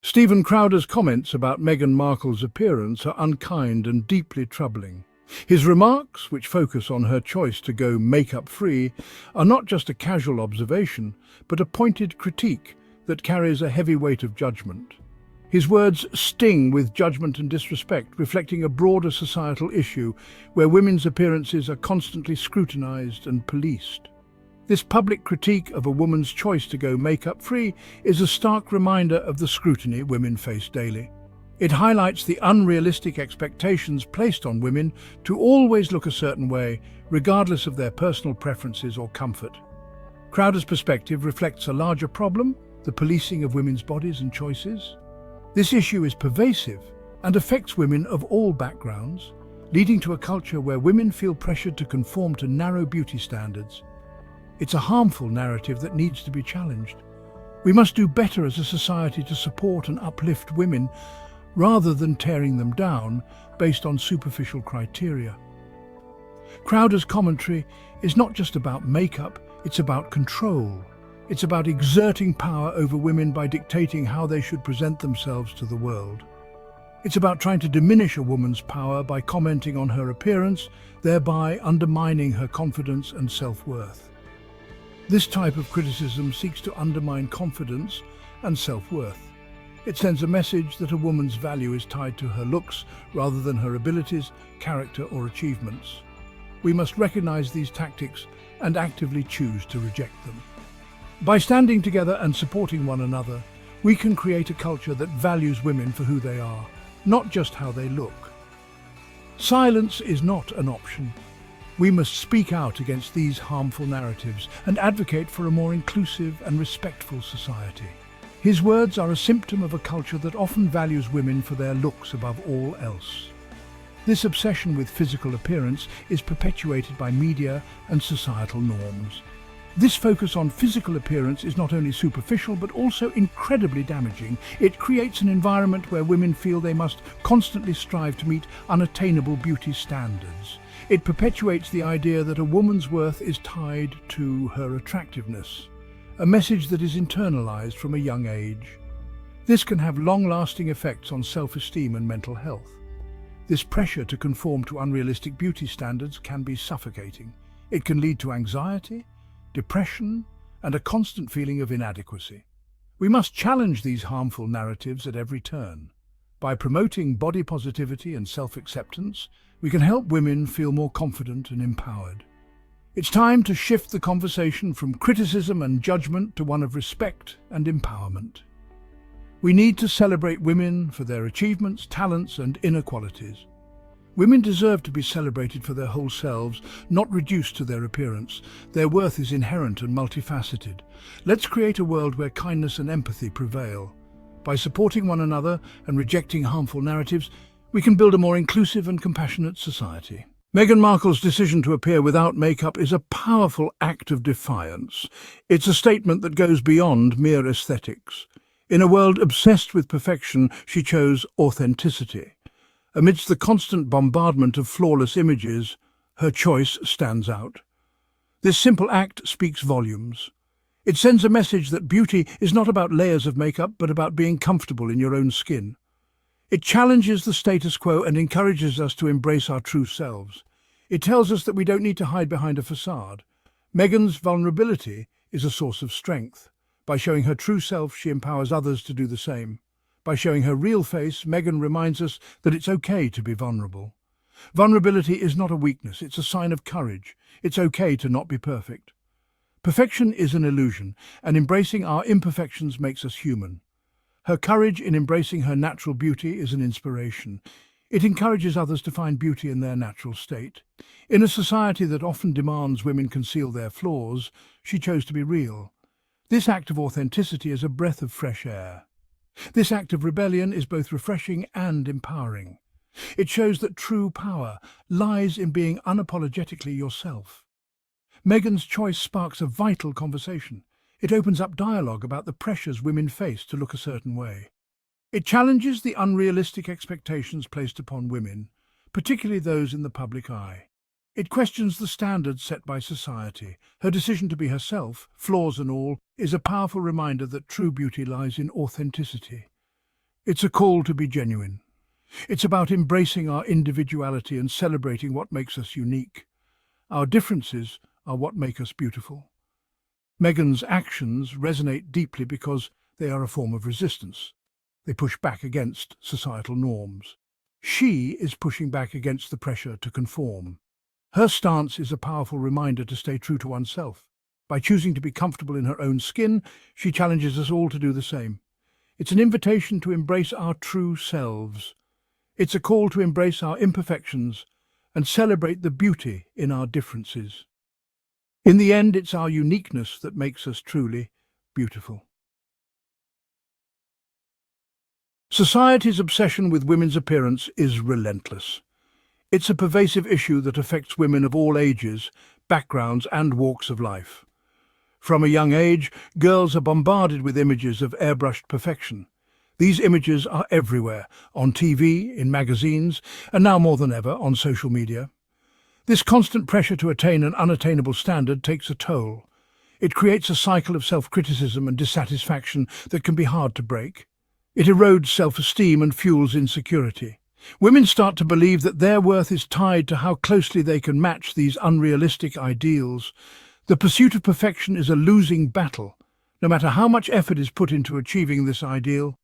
Stephen Crowder's comments about Meghan Markle's appearance are unkind and deeply troubling. His remarks, which focus on her choice to go makeup-free, are not just a casual observation, but a pointed critique that carries a heavy weight of judgment. His words sting with judgment and disrespect, reflecting a broader societal issue where women's appearances are constantly scrutinized and policed. This public critique of a woman's choice to go makeup-free is a stark reminder of the scrutiny women face daily. It highlights the unrealistic expectations placed on women to always look a certain way, regardless of their personal preferences or comfort. Crowder's perspective reflects a larger problem, the policing of women's bodies and choices. This issue is pervasive and affects women of all backgrounds, leading to a culture where women feel pressured to conform to narrow beauty standards. It's a harmful narrative that needs to be challenged. We must do better as a society to support and uplift women rather than tearing them down based on superficial criteria. Crowder's commentary is not just about makeup, it's about control. It's about exerting power over women by dictating how they should present themselves to the world. It's about trying to diminish a woman's power by commenting on her appearance, thereby undermining her confidence and self-worth. This type of criticism seeks to undermine confidence and self-worth. It sends a message that a woman's value is tied to her looks rather than her abilities, character, or achievements. We must recognize these tactics and actively choose to reject them. By standing together and supporting one another, we can create a culture that values women for who they are, not just how they look. Silence is not an option. We must speak out against these harmful narratives and advocate for a more inclusive and respectful society. His words are a symptom of a culture that often values women for their looks above all else. This obsession with physical appearance is perpetuated by media and societal norms. This focus on physical appearance is not only superficial but also incredibly damaging. It creates an environment where women feel they must constantly strive to meet unattainable beauty standards. It perpetuates the idea that a woman's worth is tied to her attractiveness, a message that is internalized from a young age. This can have long-lasting effects on self-esteem and mental health. This pressure to conform to unrealistic beauty standards can be suffocating. It can lead to anxiety, depression, and a constant feeling of inadequacy. We must challenge these harmful narratives at every turn. By promoting body positivity and self-acceptance, we can help women feel more confident and empowered. It's time to shift the conversation from criticism and judgment to one of respect and empowerment. We need to celebrate women for their achievements, talents, and inner qualities. Women deserve to be celebrated for their whole selves, not reduced to their appearance. Their worth is inherent and multifaceted. Let's create a world where kindness and empathy prevail. By supporting one another and rejecting harmful narratives, we can build a more inclusive and compassionate society. Meghan Markle's decision to appear without makeup is a powerful act of defiance. It's a statement that goes beyond mere aesthetics. In a world obsessed with perfection, she chose authenticity. Amidst the constant bombardment of flawless images, her choice stands out. This simple act speaks volumes. It sends a message that beauty is not about layers of makeup, but about being comfortable in your own skin. It challenges the status quo and encourages us to embrace our true selves. It tells us that we don't need to hide behind a facade. Meghan's vulnerability is a source of strength. By showing her true self, she empowers others to do the same. By showing her real face, Meghan reminds us that it's okay to be vulnerable. Vulnerability is not a weakness, it's a sign of courage. It's okay to not be perfect. Perfection is an illusion, and embracing our imperfections makes us human. Her courage in embracing her natural beauty is an inspiration. It encourages others to find beauty in their natural state. In a society that often demands women conceal their flaws, she chose to be real. This act of authenticity is a breath of fresh air. This act of rebellion is both refreshing and empowering. It shows that true power lies in being unapologetically yourself. Meghan's choice sparks a vital conversation. It opens up dialogue about the pressures women face to look a certain way. It challenges the unrealistic expectations placed upon women, particularly those in the public eye. It questions the standards set by society. Her decision to be herself, flaws and all, is a powerful reminder that true beauty lies in authenticity. It's a call to be genuine. It's about embracing our individuality and celebrating what makes us unique. Our differences are what make us beautiful. Meghan's actions resonate deeply because they are a form of resistance. They push back against societal norms. She is pushing back against the pressure to conform. Her stance is a powerful reminder to stay true to oneself. By choosing to be comfortable in her own skin, she challenges us all to do the same. It's an invitation to embrace our true selves. It's a call to embrace our imperfections and celebrate the beauty in our differences. In the end, it's our uniqueness that makes us truly beautiful. Society's obsession with women's appearance is relentless. It's a pervasive issue that affects women of all ages, backgrounds, and walks of life. From a young age, girls are bombarded with images of airbrushed perfection. These images are everywhere, on TV, in magazines, and now more than ever on social media. This constant pressure to attain an unattainable standard takes a toll. It creates a cycle of self-criticism and dissatisfaction that can be hard to break. It erodes self-esteem and fuels insecurity. Women start to believe that their worth is tied to how closely they can match these unrealistic ideals. The pursuit of perfection is a losing battle. No matter how much effort is put into achieving this ideal,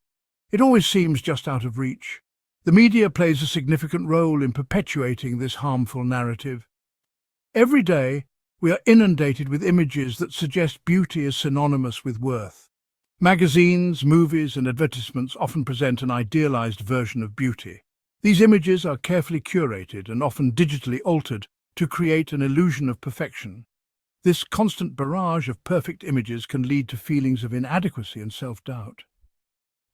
it always seems just out of reach. The media plays a significant role in perpetuating this harmful narrative. Every day, we are inundated with images that suggest beauty is synonymous with worth. Magazines, movies, and advertisements often present an idealized version of beauty. These images are carefully curated and often digitally altered to create an illusion of perfection. This constant barrage of perfect images can lead to feelings of inadequacy and self-doubt.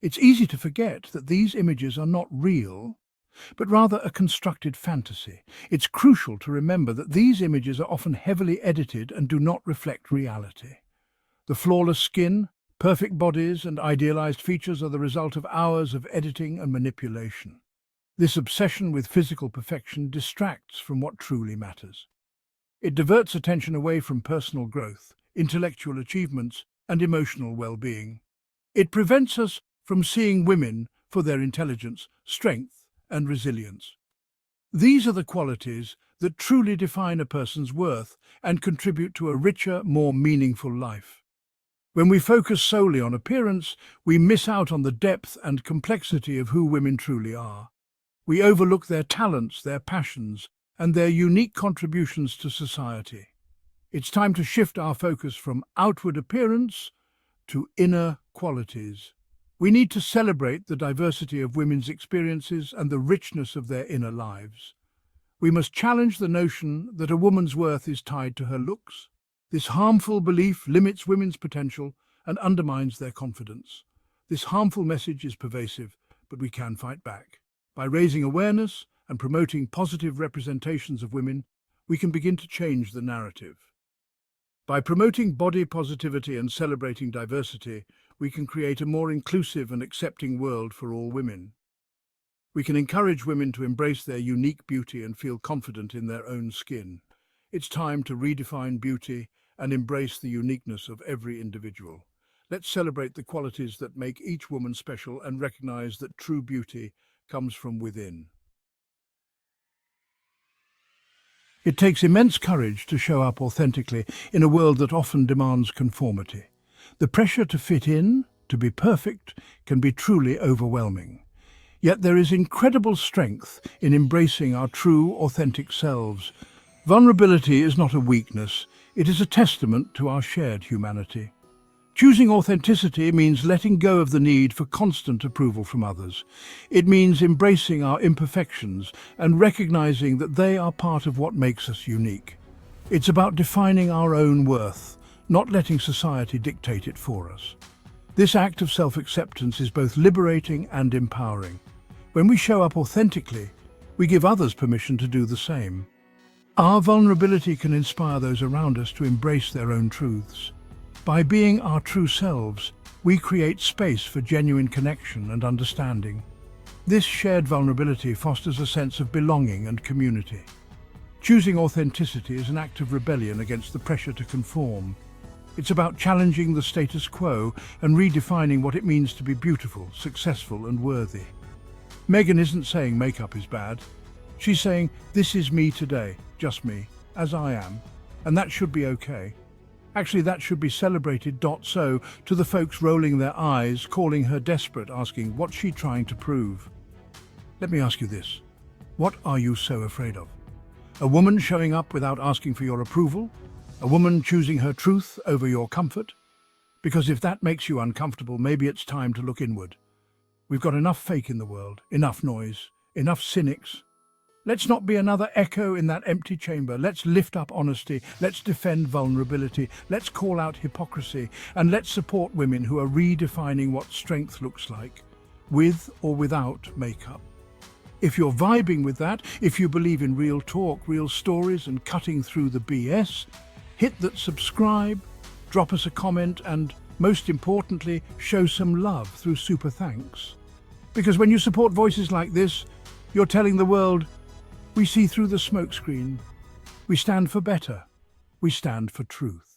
It's easy to forget that these images are not real, but rather a constructed fantasy. It's crucial to remember that these images are often heavily edited and do not reflect reality. The flawless skin, perfect bodies, and idealized features are the result of hours of editing and manipulation. This obsession with physical perfection distracts from what truly matters. It diverts attention away from personal growth, intellectual achievements, and emotional well-being. It prevents us from seeing women for their intelligence, strength, and resilience. These are the qualities that truly define a person's worth and contribute to a richer, more meaningful life. When we focus solely on appearance, we miss out on the depth and complexity of who women truly are. We overlook their talents, their passions, and their unique contributions to society. It's time to shift our focus from outward appearance to inner qualities. We need to celebrate the diversity of women's experiences and the richness of their inner lives. We must challenge the notion that a woman's worth is tied to her looks. This harmful belief limits women's potential and undermines their confidence. This harmful message is pervasive, but we can fight back. By raising awareness and promoting positive representations of women, we can begin to change the narrative. By promoting body positivity and celebrating diversity, we can create a more inclusive and accepting world for all women. We can encourage women to embrace their unique beauty and feel confident in their own skin. It's time to redefine beauty and embrace the uniqueness of every individual. Let's celebrate the qualities that make each woman special and recognize that true beauty comes from within. It takes immense courage to show up authentically in a world that often demands conformity. The pressure to fit in, to be perfect, can be truly overwhelming. Yet there is incredible strength in embracing our true, authentic selves. Vulnerability is not a weakness, it is a testament to our shared humanity. Choosing authenticity means letting go of the need for constant approval from others. It means embracing our imperfections and recognizing that they are part of what makes us unique. It's about defining our own worth, not letting society dictate it for us. This act of self-acceptance is both liberating and empowering. When we show up authentically, we give others permission to do the same. Our vulnerability can inspire those around us to embrace their own truths. By being our true selves, we create space for genuine connection and understanding. This shared vulnerability fosters a sense of belonging and community. Choosing authenticity is an act of rebellion against the pressure to conform. It's about challenging the status quo and redefining what it means to be beautiful, successful and worthy. Meghan isn't saying makeup is bad. She's saying, this is me today, just me, as I am, and that should be okay. Actually, that should be celebrated. So, to the folks rolling their eyes, calling her desperate, asking, what's she trying to prove? Let me ask you this. What are you so afraid of? A woman showing up without asking for your approval? A woman choosing her truth over your comfort? Because if that makes you uncomfortable, maybe it's time to look inward. We've got enough fake in the world, enough noise, enough cynics. Let's not be another echo in that empty chamber. Let's lift up honesty. Let's defend vulnerability. Let's call out hypocrisy. And let's support women who are redefining what strength looks like, with or without makeup. If you're vibing with that, if you believe in real talk, real stories and cutting through the BS, hit that subscribe, drop us a comment and, most importantly, show some love through SuperThanks. Because when you support voices like this, you're telling the world, we see through the smokescreen. We stand for better. We stand for truth.